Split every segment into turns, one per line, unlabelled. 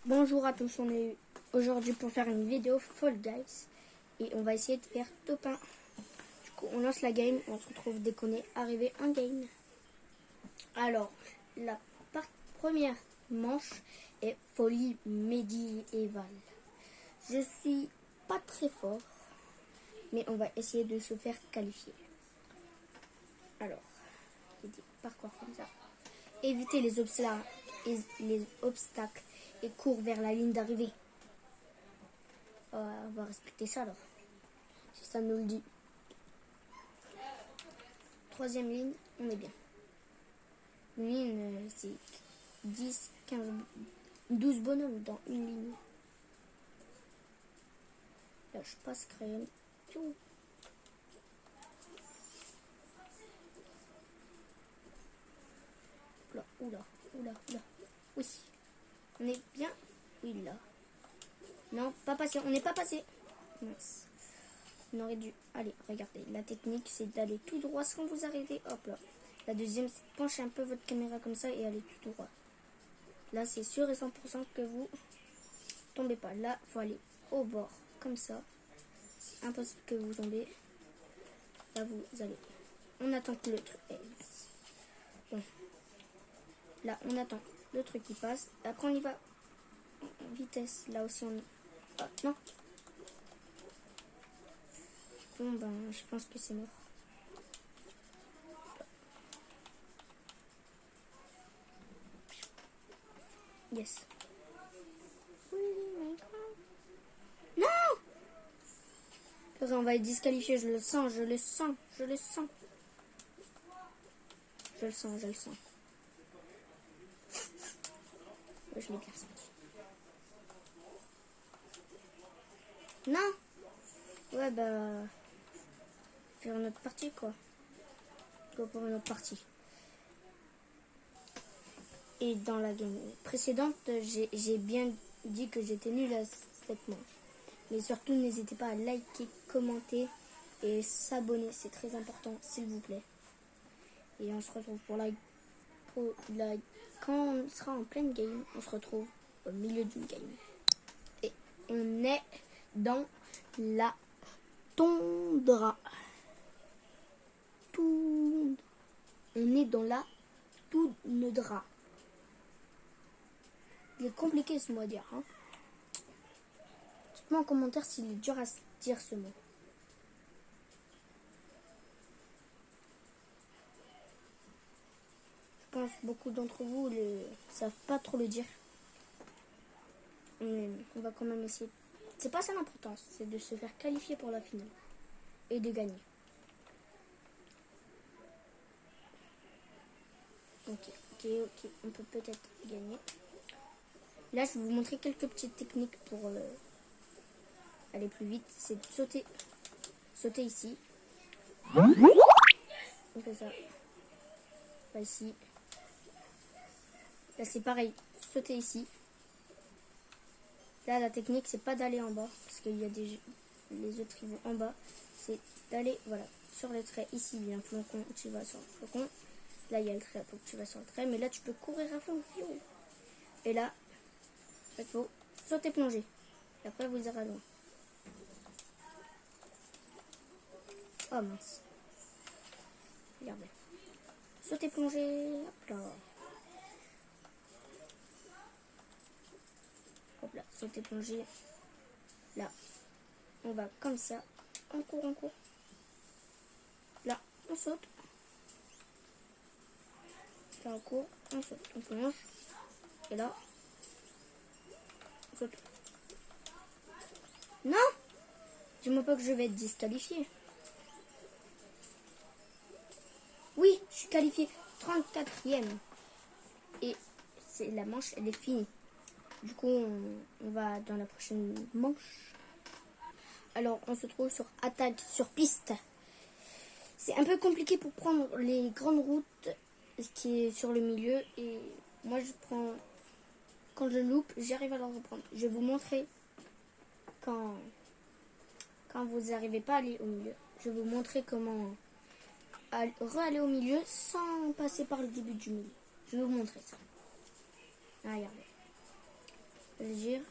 Bonjour à tous, on est aujourd'hui pour faire une vidéo Fall Guys et on va essayer de faire top 1. Du coup on lance la game, on se retrouve dès qu'on est arrivé en game. Alors la première manche est folie médiévale. Je suis pas très fort, mais on va essayer de se faire qualifier. Alors, j'ai dit parcours comme ça. Évitez les obstacles et cours vers la ligne d'arrivée. On va respecter ça alors, si ça nous le dit. Troisième ligne, on est bien. Une ligne, c'est 10, 15, 12 bonhommes dans une ligne. Là, je passe crayon. Tout. Là, oula. Oui. On est bien. Oui, là. Non, pas passé. On n'est pas passé. Mince. On aurait dû. Allez, regardez. La technique, c'est d'aller tout droit sans vous arrêter. Hop là. La deuxième, c'est de pencher un peu votre caméra comme ça et aller tout droit. Là, c'est sûr et 100% que vous tombez pas. Là, il faut aller au bord comme ça. C'est impossible que vous tombez. Là, vous allez. On attend que le truc. Bon. Là, on attend le truc qui passe. Après, on y va en vitesse. Là aussi, on. Ah, non. Bon, ben, je pense que c'est mort. Yes. Non! On va être disqualifié, je le sens. Je le sens. Ouais, je l'ai bien senti. Non! Ouais, bah. Faire une autre partie, quoi. Go pour une autre partie. Et dans la game précédente, j'ai bien dit que j'étais nulle à cette manche. Mais surtout, n'hésitez pas à liker, commenter et s'abonner. C'est très important, s'il vous plaît. Et on se retrouve pour la... Quand on sera en pleine game, on se retrouve au milieu d'une game. Et on est dans la toundra. On est dans la toundra. Il est compliqué ce mot à dire. Hein. Dites-moi en commentaire s'il est dur à dire ce mot. Je pense que beaucoup d'entre vous ne savent pas trop le dire. Mais on va quand même essayer. C'est pas ça l'importance, c'est de se faire qualifier pour la finale. Et de gagner. Ok. On peut peut-être gagner. Là, je vais vous montrer quelques petites techniques pour aller plus vite. C'est de sauter ici. On fait ça. Pas ici. Là, c'est pareil. Sauter ici. Là, la technique, c'est pas d'aller en bas. Parce qu'il y a les autres, ils vont en bas. C'est d'aller, voilà, sur le trait. Ici, il y a un flocon. Tu vas sur le flocon. Là, il y a le trait. Il faut que tu vas sur le trait. Mais là, tu peux courir à fond. Et là, il faut sauter plonger. Et après, vous irez loin. Oh mince. Regardez. Sauter plonger. Hop là. Hop là. Sauter plonger. Là. On va comme ça. On court. Là, on saute. Là, on court. On saute. On plonge. Et là, on saute. Non! Dis-moi pas que je vais être disqualifié. Oui, je suis qualifié 34e. Et la manche, elle est finie. Du coup, on va dans la prochaine manche. Alors, on se trouve sur attaque sur piste. C'est un peu compliqué pour prendre les grandes routes qui est sur le milieu. Et moi, je prends... Quand je loupe, j'arrive à le reprendre. Je vais vous montrer quand vous n'arrivez pas à aller au milieu. Je vais vous montrer comment re-aller au milieu sans passer par le début du milieu. Je vais vous montrer ça. Ah, regardez. Agir.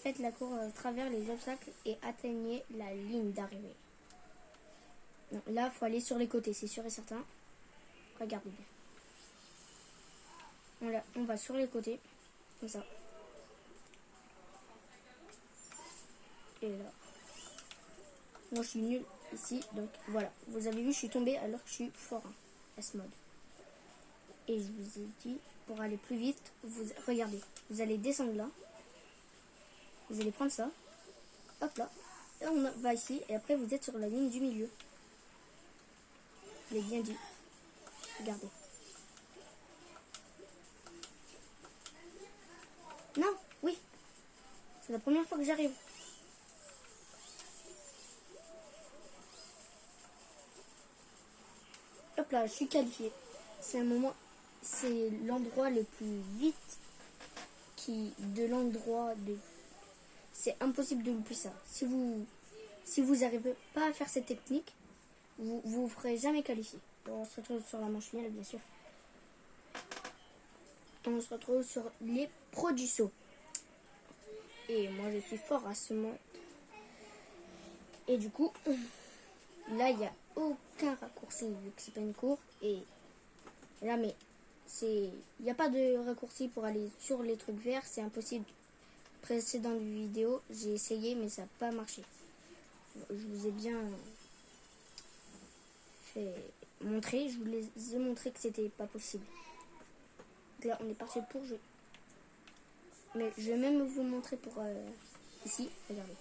Faites la course à travers les obstacles et atteignez la ligne d'arrivée. Là, il faut aller sur les côtés, c'est sûr et certain. Regardez bien. On va sur les côtés, comme ça. Et là. Moi, je suis nul ici, donc voilà. Vous avez vu, je suis tombée alors que je suis fort à ce mode. Et je vous ai dit, pour aller plus vite, regardez, vous allez descendre là. Vous allez prendre ça. Hop là. Et on va ici. Et après, vous êtes sur la ligne du milieu. Je l'ai bien dit. Regardez. Non, oui. C'est la première fois que j'arrive. Hop là, je suis qualifié. C'est un moment, c'est l'endroit le plus vite de l'endroit de. C'est impossible de louper ça. Si vous n'arrivez pas à faire cette technique, vous ferez jamais qualifier. On se retrouve sur la manche finale, bien sûr. On se retrouve sur les pros du saut. Et moi, je suis fort à ce mode. Et du coup, là, il n'y a aucun raccourci vu que c'est pas une cour. Et là, mais il n'y a pas de raccourci pour aller sur les trucs verts. C'est impossible. Précédente vidéo, j'ai essayé, mais ça n'a pas marché. Je vous ai bien fait montrer. Je vous ai montré que c'était pas possible. Donc là, on est parti pour jouer. Mais je vais même vous montrer pour ici. Regardez.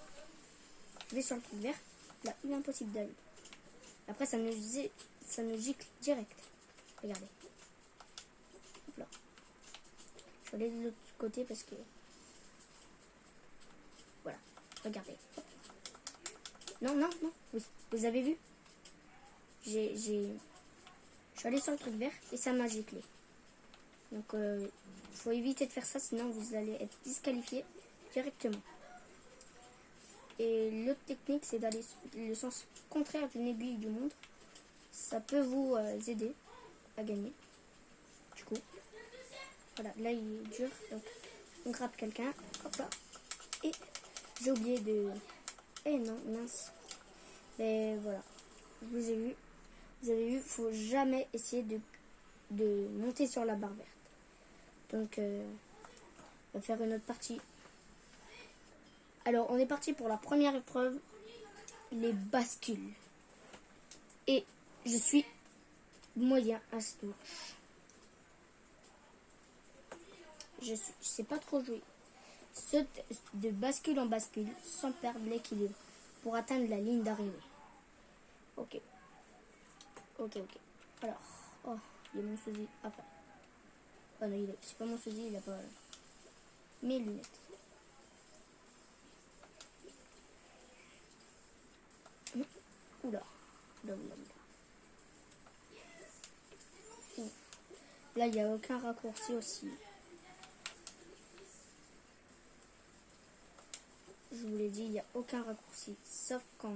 Je vais sur le truc vert. Là, il est impossible d'aller. Après, ça nous gicle direct. Regardez. Hop là. Je vais aller de l'autre côté parce que... Voilà. Regardez. Hop. Non, non, non. Oui. Vous avez vu? Je suis allé sur le truc vert et ça m'a giclé. Donc, faut éviter de faire ça, sinon vous allez être disqualifié directement. Et l'autre technique, c'est d'aller le sens contraire d'une aiguille du montre. Ça peut vous aider à gagner. Du coup, voilà, là il est dur. Donc, on grappe quelqu'un. Hop là. Et j'ai oublié de... Eh non, mince. Mais voilà, je vous ai vu. Vous avez vu, faut jamais essayer de monter sur la barre verte. Donc, on va faire une autre partie. Alors, on est parti pour la première épreuve, les bascules. Et je suis moyen à cette manche. Je sais pas trop jouer. Saute de bascule en bascule sans perdre l'équilibre pour atteindre la ligne d'arrivée. Ok. Ok. Alors, oh, il y a mon sosie après. Oh non, c'est pas mon sosie, il a pas mes lunettes. Oula. Là, il n'y a aucun raccourci aussi. Je vous l'ai dit, il n'y a aucun raccourci. Sauf quand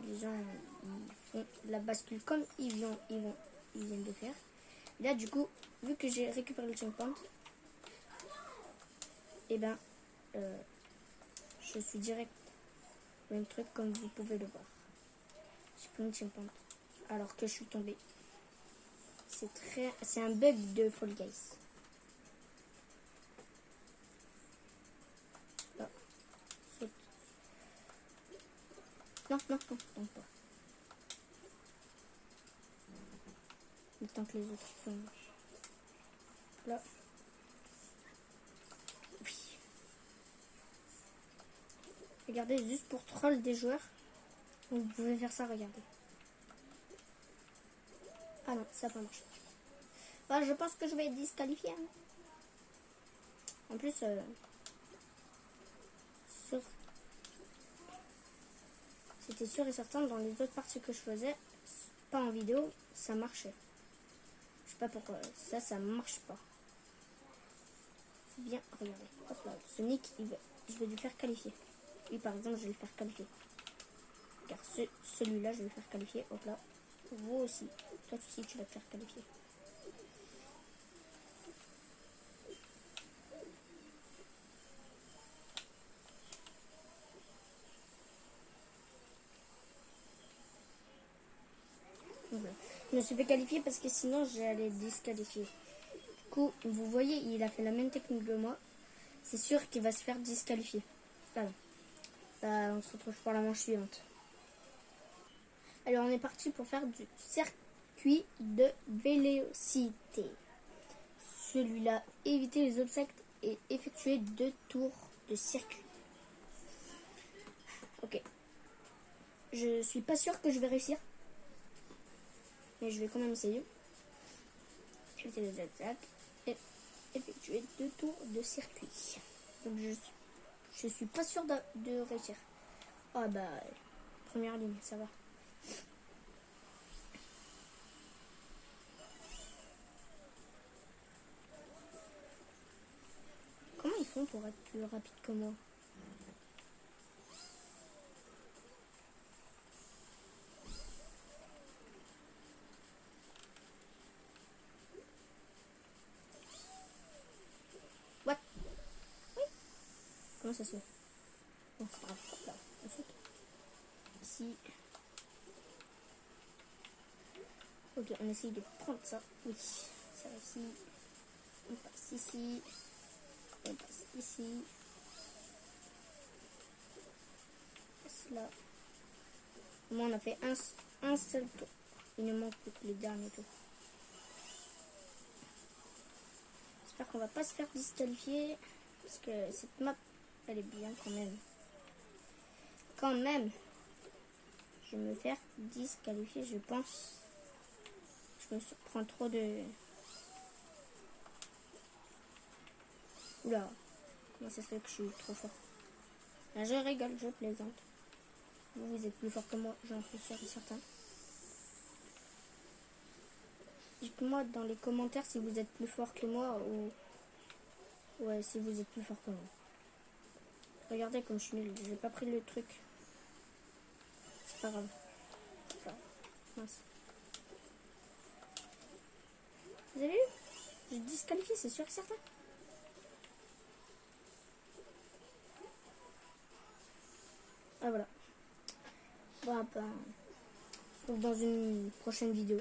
les gens ils font la bascule comme ils viennent de faire. Et là, du coup, vu que j'ai récupéré le checkpoint, et ben, je suis direct au même truc comme vous pouvez le voir. J'ai pris le checkpoint alors que je suis tombé. C'est un bug de Fall Guys. Là, saute. Non, pas. Le temps que les autres font. Là. Oui. Regardez, juste pour troll des joueurs, vous pouvez faire ça, regardez. Ah non, ça n'a pas marché. Bah, je pense que je vais être disqualifié. Hein. En plus, c'était sûr et certain, dans les autres parties que je faisais, pas en vidéo, ça marchait. Je sais pas pourquoi, ça marche pas. Bien, regardez. Hop là, Sonic, je vais lui faire qualifier. Lui, par exemple, je vais le faire qualifier. Car celui-là, je vais le faire qualifier. Hop là. Vous aussi. Toi aussi, tu vas te faire qualifier. Je me suis fait qualifier parce que sinon j'allais disqualifier. Du coup, vous voyez, il a fait la même technique que moi. C'est sûr qu'il va se faire disqualifier. Voilà. On se retrouve pour la manche suivante. Alors on est parti pour faire du circuit de vélocité. Celui-là, éviter les obstacles et effectuer 2 tours de circuit. Ok. Je suis pas sûre que je vais réussir. Mais je vais quand même essayer. Éviter les obstacles et effectuer 2 tours de circuit. Donc je suis pas sûre de réussir. Ah bah, première ligne, ça va. Comment ils font pour être plus rapide que moi? What? Oui. Comment ça se fait? Bon, c'est pas grave. Hop là, on saute. Ici. Ok, on essaye de prendre ça. Oui, ça ici. On passe ici. On passe ici. On passe là. Moi, on a fait un seul tour. Il nous manque plus que le dernier tour. J'espère qu'on va pas se faire disqualifier. Parce que cette map, elle est bien quand même. Quand même. Je vais me faire disqualifier, je pense. Je me prends trop de... Oula. Comment ça se fait que je suis trop fort? Là, je rigole, je plaisante. Vous êtes plus fort que moi, j'en suis sûr et certain. Dites-moi dans les commentaires si vous êtes plus fort que moi ou... Ouais, si vous êtes plus fort que moi. Regardez comme je suis nul, j'ai pas pris le truc. C'est pas grave. Mince. Vous avez vu? J'ai disqualifié, c'est sûr et certain. Ah voilà. Bon, ben, on se retrouve dans une prochaine vidéo.